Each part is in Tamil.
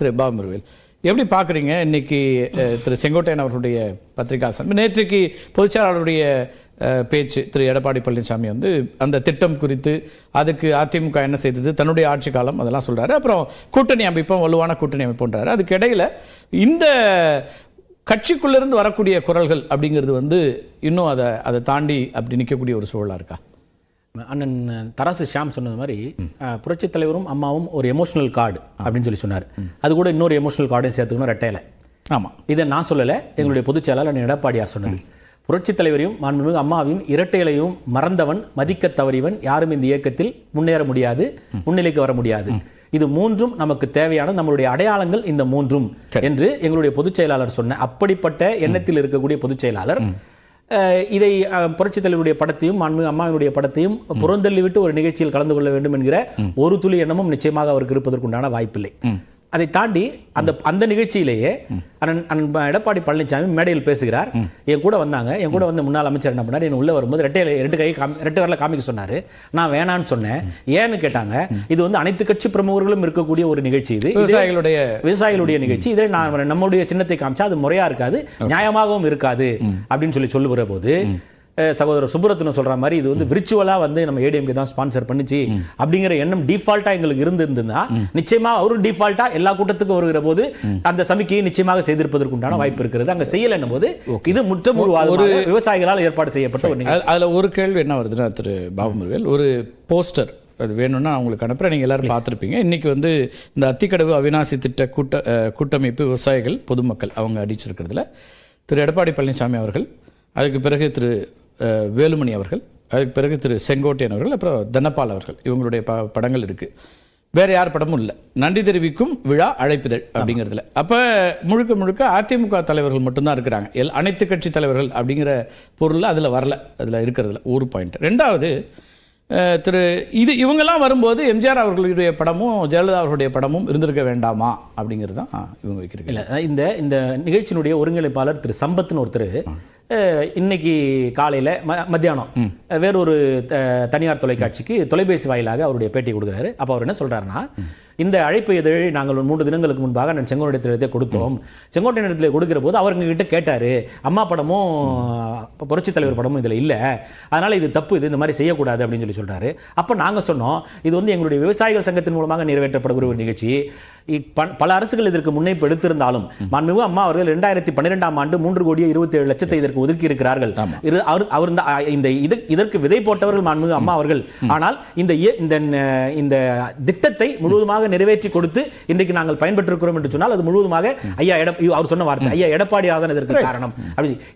திரு பாபு முருகவேல், எப்படி பார்க்குறீங்க இன்னைக்கு திரு செங்கோட்டையன் அவர்களுடைய பத்திரிகாசன் நேற்றுக்கு பொதுச்செயலாளருடைய பேச்சு, திரு எடப்பாடி பழனிசாமி வந்து அந்த திட்டம் குறித்து அதுக்கு அதிமுக என்ன செய்தது, தன்னுடைய ஆட்சி காலம் அதெல்லாம் சொல்றாரு. அப்புறம் கூட்டணி அமைப்பும் வலுவான கூட்டணி அமைப்புன்றாரு. அதுக்கு இடையில இந்த கட்சிக்குள்ளிருந்து வரக்கூடிய குரல்கள் அப்படிங்கிறது வந்து இன்னும் அதை தாண்டி அப்படி நிற்கக்கூடிய ஒரு சூழலா இருக்கா? அண்ணன் தராசு ஷியாம் சொன்னது மாதிரி புரட்சித் தலைவரும் அம்மாவும் ஒரு எமோஷனல் கார்டு அப்படின்னு சொல்லி சொன்னார். அது கூட இன்னொரு எமோஷனல் கார்டையும் சேர்த்துக்கணும், ரெட்டையில. ஆமாம், இதை நான் சொல்லலை, எங்களுடைய பொதுச் செயலாளர் எடப்பாடியார் சொன்னது. புரட்சித் தலைவரையும் மாண்புமிகு அம்மாவையும் இரட்டையிலையும் மறந்தவன், மதிக்க தவறிவன், யாரும் இந்த இயக்கத்தில் முன்னேற முடியாது, முன்னிலைக்கு வர முடியாது. இது மூன்றும் நமக்கு தேவையான நம்மளுடைய அடையாளங்கள் இந்த மூன்றும் என்று எங்களுடைய பொதுச் செயலாளர் சொன்ன அப்படிப்பட்ட எண்ணத்தில் இருக்கக்கூடிய பொதுச் செயலாளர் இதை புரட்சித் தலைவருடைய படத்தையும் மாண்புமிகு அம்மாவினுடைய படத்தையும் புறந்தள்ளி விட்டு ஒரு நிகழ்ச்சியில் கலந்து கொள்ள வேண்டும் என்கிற ஒரு துளி எண்ணமும் நிச்சயமாக அவருக்கு இருப்பதற்குண்டான வாய்ப்பில்லை. அதை தாண்டி அந்த நிகழ்ச்சியிலேயே எடப்பாடி பழனிசாமி மேடையில் பேசுகிறார். என் கூட வந்தாங்க, என் கூட வந்து முன்னாள் அமைச்சர் என்ன பண்ணார், என் உள்ள வரும்போது ரெட்டை வரல காமிக்க சொன்னாரு. நான் வேணான்னு சொன்னேன். ஏன்னு கேட்டாங்க, இது வந்து அனைத்து கட்சி பிரமுகர்களும் இருக்கக்கூடிய ஒரு நிகழ்ச்சி, இது விவசாயிகளுடைய நிகழ்ச்சி, இதில் நான் நம்முடைய சின்னத்தை காமிச்சா அது முறையா இருக்காது, நியாயமாகவும் இருக்காது அப்படின்னு சொல்லுகிற போது சகோதரர் சுப்புரத்னம் சொல்ற மாதிரி இது வந்து விர்ச்சுவலா வந்து நம்ம ஏடிஎம்கே தான் ஸ்பான்சர் பண்ணிச்சு அப்படிங்கிற எண்ணம் டிஃபால்ட்டா எங்களுக்கு இருந்திருந்தா நிச்சயமா ஒரு டிஃபால்ட்டா எல்லா கூட்டத்துக்கும் வருகிற போது அந்த சமிக்கையை நிச்சயமாக செய்திருப்பதற்கு உண்டான வாய்ப்பு இருக்கிறது. அங்க செய்யல என்னும் போது இது முற்றுமுழுவாத விவசாயிகளால் ஏற்பாடு செய்யப்பட்ட ஒரு நிகழ்ச்சி. அதுல ஒரு கேள்வி என்ன வருதுன்னா, திரு பாபு முருகவேல், ஒரு போஸ்டர் அது வேணும்னா அவங்களுக்கு அனுப்புகிறேன், நீங்கள் எல்லாரும் பார்த்துருப்பீங்க. இன்றைக்கி வந்து இந்த அத்திக்கடவு அவிநாசி திட்ட கூட்டமைப்பு விவசாயிகள் பொதுமக்கள் அவங்க அடிச்சிருக்கிறதுல திரு எடப்பாடி பழனிசாமி அவர்கள், அதுக்கு பிறகு திரு வேலுமணி அவர்கள், அதுக்கு பிறகு திரு செங்கோட்டையன் அவர்கள், அப்புறம் தனபால் அவர்கள், இவங்களுடைய படங்கள் இருக்குது. வேறு யார் படமும் இல்லை. நன்றி தெரிவிக்கும் விழா அழைப்பிதழ் அப்படிங்கிறதுல அப்போ முழுக்க முழுக்க அதிமுக தலைவர்கள் மட்டும்தான் இருக்கிறாங்க. அனைத்து கட்சி தலைவர்கள் அப்படிங்கிற பொருளில் அதில் வரல, அதில் இருக்கிறதுல ஒரு பாயிண்ட். ரெண்டாவது, இவங்கெல்லாம் வரும்போது எம்ஜிஆர் அவர்களுடைய படமும் ஜெயலலிதா அவர்களுடைய படமும் இருந்திருக்க வேண்டாமா அப்படிங்கிறது தான் இவங்க வைக்கிறது. இல்லை, இந்த நிகழ்ச்சியினுடைய ஒருங்கிணைப்பாளர் திரு சம்பத்னு ஒருத்தர் இன்னைக்கு காலையில் மத்தியானம் வேறொரு தனியார் தொலைக்காட்சிக்கு தொலைபேசி வாயிலாக அவருடைய பேட்டி கொடுக்குறாரு. அப்போ அவர் என்ன சொல்கிறாருன்னா, இந்த அழைப்பு இதழை நாங்கள் 3 தினங்களுக்கு முன்பாக நான் செங்கோட்டையனிடத்தை கொடுத்தோம். செங்கோட்டையனிடத்தில் கொடுக்கிற போது அவர் எங்ககிட்ட கேட்டார், அம்மா படமும் புரட்சித் தலைவர் படமும் இதில் இல்லை, அதனால் இது தப்பு, இது இந்த மாதிரி செய்யக்கூடாது அப்படின்னு சொல்கிறாரு. அப்போ நாங்கள் சொன்னோம், இது வந்து எங்களுடைய விவசாயிகள் சங்கத்தின் மூலமாக நிறைவேற்றப்படுகிற ஒரு நிகழ்ச்சி. பல அரசுகள் இதற்கு முன்னைப்பு எடுத்திருந்தாலும் மாண்புமிகு அம்மா அவர்கள் 2012ஆம் ஆண்டு 3,27,00,000 இதற்கு ஒதுக்கி இருக்கிறார்கள். இதற்கு விதை போட்டவர்கள் மாண்புமிகு அம்மா அவர்கள். ஆனால் இந்த திட்டத்தை முழுவதுமாக நிறைவேற்றி கொடுத்து இன்றைக்கு நாங்கள் பயன்பெற்றிருக்கிறோம் என்று சொன்னால் அது முழுவதுமாக அவர் சொன்ன வார்த்தை, ஐயா எடப்பாடி தான் இதற்கு காரணம்.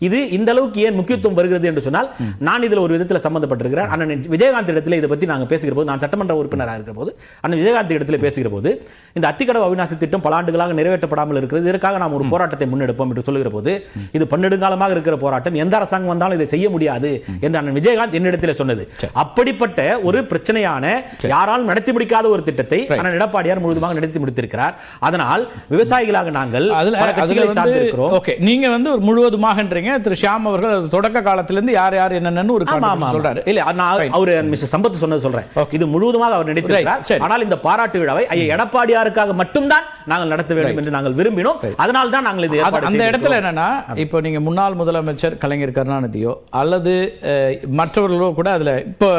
இது இந்த அளவுக்கு ஏன் முக்கியத்துவம் வருகிறது என்று சொன்னால், நான் இதில் ஒரு விதத்தில் சம்பந்தப்பட்டிருக்கிறேன். அண்ணன் விஜயகாந்த் இடத்துல இதை பற்றி நாங்கள் பேசுகிற போது, நான் சட்டமன்ற உறுப்பினராக இருக்கிற போது அண்ணன் விஜயகாந்த் இடத்துல பேசுகிற போது, இந்த அத்திக்கடவு அவிநாசி திட்டம் பல ஆண்டுகளாக நிறைவேற்றப்படாமல் இருக்கிறது, இதற்காக நாம் ஒரு போராட்டத்தை முன்னெடுப்போம் என்று சொல்லுகிற போது, இது பன்னெடுங்காலமாக இருக்கிற போராட்டம், எந்த அரசாங்கம் வந்தாலும் இதை செய்ய முடியாது என்று அண்ணன் விஜயகாந்த் என்னிடத்தில் சொன்னது. அப்படிப்பட்ட ஒரு பிரச்சனையான, யாராலும் நடத்தி முடிக்காத ஒரு திட்டத்தை அண்ணன் எடப்பாடியார் முழுவதுமாக நடத்தி முடித்திருக்கிறார். அதனால் விவசாயிகளாக நாங்கள் நீங்க வந்து ஒரு முழுவதுமாகன்றீங்க. திரு ஷியாம் அவர்கள் தொடக்க காலத்திலிருந்து யார் யார் என்னன்னு ஒரு சொல்றாரு. இல்ல, அவர் மிஸ்டர் சம்பத் சொன்னது சொல்றேன், இது முழுவதுமாக அவர் நடித்திருக்கிறார். ஆனால் இந்த பாராட்டு விழாவை ஐயா எடப்பாடியாருக்காக மட்டும்தான் நாங்கள் நடத்த வேண்டும் என்று நாங்கள் விரும்பினோம். அதனால் தான் நாங்கள் இது அந்த இடத்துல என்னன்னா, இப்போ நீங்க முன்னாள் முதலமைச்சர் கலைஞர் கருணாநிதியோ அல்லது மற்றவர்களோ கூட அதுல இப்போ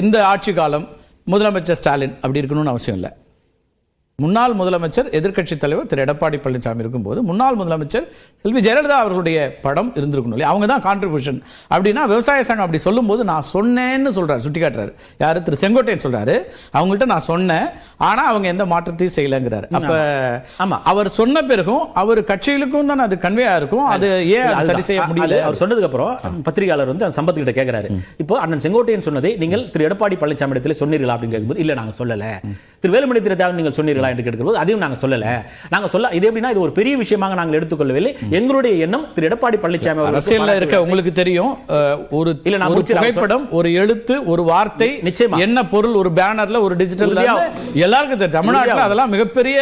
இந்த ஆட்சி காலம் முதலமைச்சர் ஸ்டாலின் அப்படி இருக்கணும்னு அவசியம் இல்லை. முன்னாள் முதலமைச்சர் எதிர்க்கட்சி தலைவர் திரு எடப்பாடி பழனிசாமி இருக்கும்போது முன்னாள் முதலமைச்சர் செல்வி ஜெயலலிதா அவர்களுடைய படம் இருந்திருக்கணும் இல்லையா? அவங்க தான் கான்ட்ரிபியூஷன். அப்படின்னா விவசாய சங்கம் அப்படி சொல்லும்போது நான் சொன்னேன்னு சொல்றாரு, சுட்டி காட்டுறாரு. யாரு? திரு செங்கோட்டையன் சொல்றாரு, அவங்கள்ட்ட நான் சொன்னேன், ஆனா அவங்க எந்த மாற்றத்தையும் செய்யலங்கிறாரு. அப்ப ஆமா, அவர் சொன்ன பிறகும் அவர் கட்சிகளுக்கும் தான் அது கன்வே ஆயிருக்கும். அது ஏன் சரி செய்ய முடியல? அவர் சொன்னதுக்கு அப்புறம் பத்திரிகையாளர் வந்து அந்த சம்பத் கிட்ட கேட்கிறாரு, இப்போ அண்ணன் செங்கோட்டையன் சொன்னதை நீங்கள் திரு எடப்பாடி பழனிசாமி இடத்துல சொன்னீர்களா அப்படின்னு கேட்கும்போது, இல்ல நாங்க சொல்லல. திரு வேலுமணி திரு நீங்கள் சொன்னீர்களா என்று கேட்கும்போது, அதையும் நாங்க சொல்லல. நாங்க சொல்ல இது எப்படின்னா, இது ஒரு பெரிய விஷயமாக நாங்கள் எடுத்துக்கொள்ளவில்லை. எங்களுடைய எண்ணம் திரு எடப்பாடி பழனிசாமி அரசியல்ல இருக்க உங்களுக்கு தெரியும், ஒரு புகைப்படம், ஒரு எழுத்து, ஒரு வார்த்தை, நிச்சயமா என்ன பொருள், ஒரு பேனர்ல, ஒரு டிஜிட்டல், எல்லாருக்கும் தெரியும். தமிழ்நாட்டில் அதெல்லாம் மிகப்பெரிய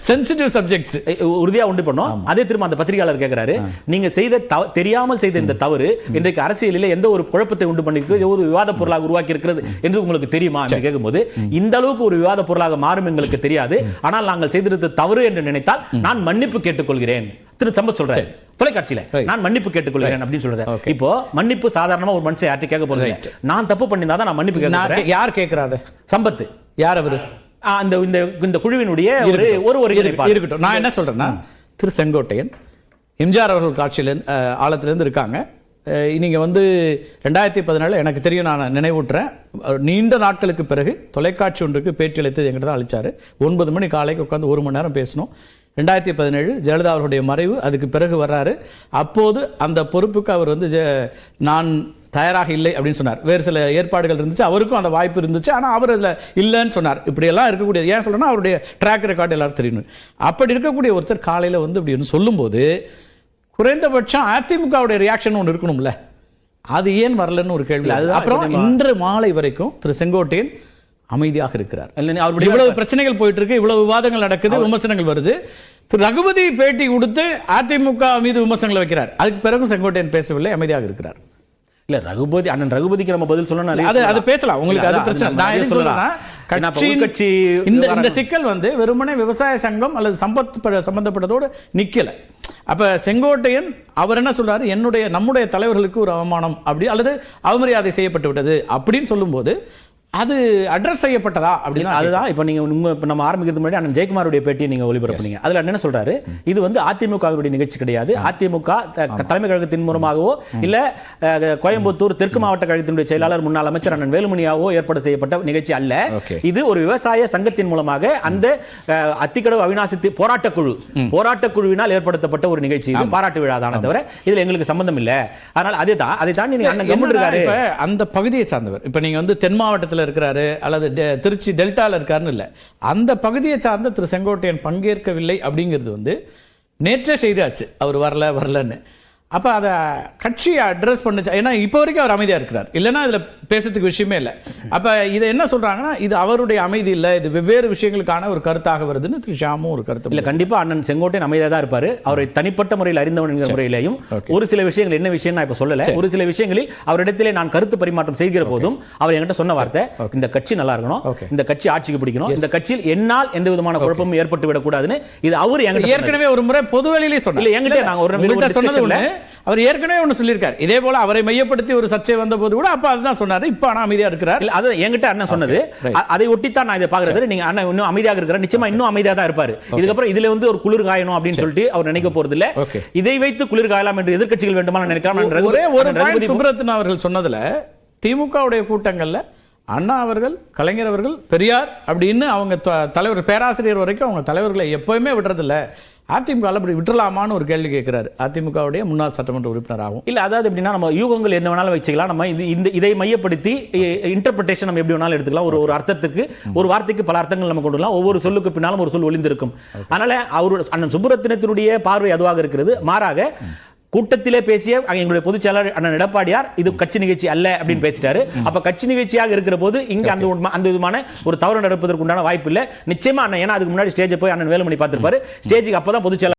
சென்சிட்டிவ் சப்ஜெக்ட்ஸ் உறுதியா உண்டு பண்ணோம். அதே திரும்ப அந்த பத்திரிகையாளர் கேட்கிறாரு, நீங்க செய்த தெரியாமல் செய்த இந்த தவறு இன்றைக்கு அரசியலில் எந்த ஒரு குழப்பத்தை உண்டு பண்ணிருக்கிறது, ஒரு விவாத பொருளாக உருவாக்கி இருக்கிறது என்று உங்களுக்கு தெரியுமா என்று கேட்கும்போது, இந்த அளவுக்கு ஒரு விவாத பொருள் வெல்பவர்களாக மாறும் எங்களுக்கு தெரியாது, ஆனால் நாங்கள் செய்திருந்த தவறு என்று நினைத்தால் நான் மன்னிப்பு கேட்டுக்கொள்கிறேன். திரு சம்பத் சொல்றாரு தொலைக்காட்சியில, நான் மன்னிப்பு கேட்டுக்கொள்கிறேன் அப்படின்னு சொல்றது. இப்போ மன்னிப்பு சாதாரணமா ஒரு மனுஷன் யார்கிட்ட கேட்க போறது? நான் தப்பு பண்ணியிருந்தா தான் நான் மன்னிப்பு கேட்கிறேன். யார் கேட்கிறாரு? சம்பத். யார் அவரு? அந்த இந்த குழுவினுடைய ஒரு ஒருங்கிணைப்பாளர் இருக்கட்டும். நான் என்ன சொல்றேன்னா, திரு செங்கோட்டையன் எம்ஜிஆர் அவர்கள் காட்சியில ஆழத்திலிருந்து இருக்காங்க. நீங்க 2017 எனக்கு தெரியும், நான் நினைவூட்டுறேன், நீண்ட நாட்களுக்கு பிறகு தொலைக்காட்சி ஒன்றுக்கு பேட்டி அளித்தது என்கிட்ட தான் அளிச்சாரு. 9 மணி காலைக்கு உட்காந்து 1 மணி நேரம் பேசணும். 2017 ஜெயலலிதா அவர்களுடைய மறைவு, அதுக்கு பிறகு வர்றாரு. அப்போது அந்த பொறுப்புக்கு அவர் நான் தயாராக இல்லை அப்படின்னு சொன்னார். வேறு சில ஏற்பாடுகள் இருந்துச்சு, அவருக்கும் அந்த வாய்ப்பு இருந்துச்சு, ஆனால் அவர் அதில் இல்லைன்னு சொன்னார். இப்படியெல்லாம் இருக்கக்கூடிய, ஏன் சொல்றேன்னா அவருடைய ட்ராக் ரெக்கார்டு எல்லாரும் தெரியணும். அப்படி இருக்கக்கூடிய ஒருத்தர் காலையில் இப்படி சொல்லும்போது குறைந்தபட்சம் அதிமுகவுடைய ரியாக்ஷன் ஒன்று இருக்கணும்ல, அது ஏன் வரலன்னு ஒரு கேள்வி. அப்புறம் இன்று மாலை வரைக்கும் திரு செங்கோட்டையன் அமைதியாக இருக்கிறார். இவ்வளவு பிரச்சனைகள் போயிட்டு இருக்கு, இவ்வளவு விவாதங்கள் நடக்குது, விமர்சனங்கள் வருது. திரு ரகுபதி பேட்டி கொடுத்து அதிமுக மீது விமர்சனங்களை வைக்கிறார். அதுக்கு பிறகு செங்கோட்டையன் பேசவில்லை, அமைதியாக இருக்கிறார். இல்ல ரகுபதி, அண்ணன் ரகுபதிக்கு நம்ம பதில் சொல்லணும், அது பேசலாம். உங்களுக்கு அது பிரச்சனை. நான் என்ன சொல்றேன்னா, கட்சி இந்த சிக்கல் வெறுமனே விவசாய சங்கம் அல்லது சம்பந்தப்பட்டதோடு நிக்கல. அப்ப செங்கோட்டையன் அவர் என்ன சொல்றாரு, நம்முடைய தலைவர்களுக்கு ஒரு அவமானம் அப்படி அல்லது அவமரியாதை செய்யப்பட்டு விட்டது அப்படின்னு சொல்லும்போது அது அட்ரஸ் செய்யப்பட்டதா அப்படின்னா அதுதான். இப்ப நீங்க நம்ம ஆரம்பிக்கிறது முன்னாடி அண்ணன் ஜெயக்குமாருடைய பேட்டியை நீங்க ஒளிபரப்புனீங்க. அதுல என்ன சொல்றாரு, இது அதிமுகவுடைய நிகழ்ச்சி கிடையாது, அதிமுக தலைமை கழகத்தின் மூலமாகவோ இல்ல கோயம்புத்தூர் தெற்கு மாவட்ட கழகத்தினுடைய செயலாளர் முன்னாள் அமைச்சர் அண்ணன் வேலுமணியாவோ ஏற்பாடு செய்யப்பட்ட நிகழ்ச்சி அல்ல. இது ஒரு விவசாய சங்கத்தின் மூலமாக அந்த அத்திக்கடவு அவிநாசி போராட்டக்குழுவினால் ஏற்படுத்தப்பட்ட ஒரு நிகழ்ச்சி. இது பாராட்டு விழா தானே தவிர இதுல எங்களுக்கு சம்பந்தம் இல்ல. அதனால அதை தாண்டி அண்ணன் கம்முன்றாரு. அந்த பகுதியை சார்ந்தவர். இப்ப நீங்க தென் மாவட்டத்தில் இருக்கிறாரு அல்லது திருச்சி டெல்டால இருக்காருன்னு இல்ல, அந்த பகுதியை சார்ந்த திரு செங்கோட்டையன் பங்கேற்கவில்லை அப்படிங்கிறது நேற்றே செய்தாச்சு, அவர் வரலன்னு. அப்ப அதை கட்சியை அட்ரஸ் பண்ணுச்சு. ஏன்னா இப்போ வரைக்கும் அவர் அமைதியா இருக்கிறார், இல்லைன்னா இதுல பேசுறதுக்கு விஷயமே இல்லை. அப்ப இதை என்ன சொல்றாங்கன்னா, இது அவருடைய அமைதி இல்லை, இது வெவ்வேறு விஷயங்களுக்கான ஒரு கருத்தாக வருதுன்னு திரு ஷாமும் ஒரு கருத்து. இல்ல, கண்டிப்பா அண்ணன் செங்கோட்டையன் அமைதியா தான் இருப்பாரு. அவரை தனிப்பட்ட முறையில் அறிந்தவன் என்கிற முறையிலையும் ஒரு சில விஷயங்கள், என்ன விஷயம் நான் இப்ப சொல்லல, ஒரு சில விஷயங்களில் அவரிடத்திலே நான் கருத்து பரிமாற்றம் செய்கிற போதும் அவர் என்கிட்ட சொன்ன வார்த்தை, இந்த கட்சி நல்லா இருக்கணும், இந்த கட்சி ஆட்சிக்கு பிடிக்கணும், இந்த கட்சியில் என்னால் எந்த விதமான குழப்பமும் ஏற்பட்டு விடக்கூடாதுன்னு. இது அவர் ஏற்கனவே ஒரு முறை பொதுவெளியிலே சொன்னார். என்கிட்ட நாங்க ஒரு சொன்னது அவர் ஏற்கனவே ஒன்று சொல்லியிருக்கார். இதே போல அவரை மையப்படுத்தி ஒரு சர்ச்சை வந்த போது கூட அப்ப அதுதான் சொன்னாரு. இப்ப ஆனா அமைதியா இருக்கிறார். அது என்கிட்ட அண்ணன் சொன்னது, அதை ஒட்டித்தான் நான் இதை பாக்குறது. நீங்க அண்ணன் இன்னும் அமைதியாக இருக்கிறார், நிச்சயமா இன்னும் அமைதியா தான் இருப்பாரு. இதுக்கப்புறம் இதுல ஒரு குளிர் காயணும் அப்படின்னு சொல்லிட்டு அவர் நினைக்க போறது இல்ல. இதை வைத்து குளிர் காயலாம் என்று எதிர்க்கட்சிகள் வேண்டுமா நினைக்கலாம். சுப்ரத்னா அவர்கள் சொன்னதுல திமுகவுடைய கூட்டங்கள்ல அண்ணா அவர்கள், கலைஞர் அவர்கள், பெரியார் அப்படின்னு அவங்க தலைவர் பேராசிரியர் வரைக்கும் அவங்க தலைவர்களை எப்பவுமே விடுறதில்ல. அதிமுக அப்படி விட்டுலாமான்னு ஒரு கேள்வி கேட்கிறாரு, அதிமுகவுடைய முன்னாள் சட்டமன்ற உறுப்பினர் ஆகும். இல்ல, அதாவது எப்படின்னா, நம்ம யூகங்கள் என்ன வேணாலும் வச்சுக்கலாம். நம்ம இதை மையப்படுத்தி இன்டர்பிரேஷன் நம்ம எப்படி வேணாலும் எடுத்துக்கலாம். ஒரு அர்த்தத்துக்கு, ஒரு வார்த்தைக்கு பல அர்த்தங்கள் நம்ம கொண்டுலாம். ஒவ்வொரு சொல்லுக்கு பின்னாலும் ஒரு சொல் ஒளிந்திருக்கும். அதனால அவர் அண்ணன் சுப்புரத்தினத்தினுடைய பார்வை அதுவாக இருக்கிறது. மாறாக கூட்டத்திலே பேசிய எங்களுடைய பொதுச் செயலாளர் அண்ணன் எடப்பாடியார் இது கட்சி நிகழ்ச்சி அல்ல அப்படின்னு பேசிட்டாரு. அப்ப கட்சி நிகழ்ச்சியாக இருக்கிற போது இங்க அந்த விதமான ஒரு தவறு நடப்பதற்கு உண்டான வாய்ப்பு இல்லை நிச்சயமா. ஏன்னா அதுக்கு முன்னாடி ஸ்டேஜ் போய் அண்ணன் வேலுமணி பார்த்திருப்பாரு. ஸ்டேஜுக்கு அப்பதான் பொதுச் செயலாளர்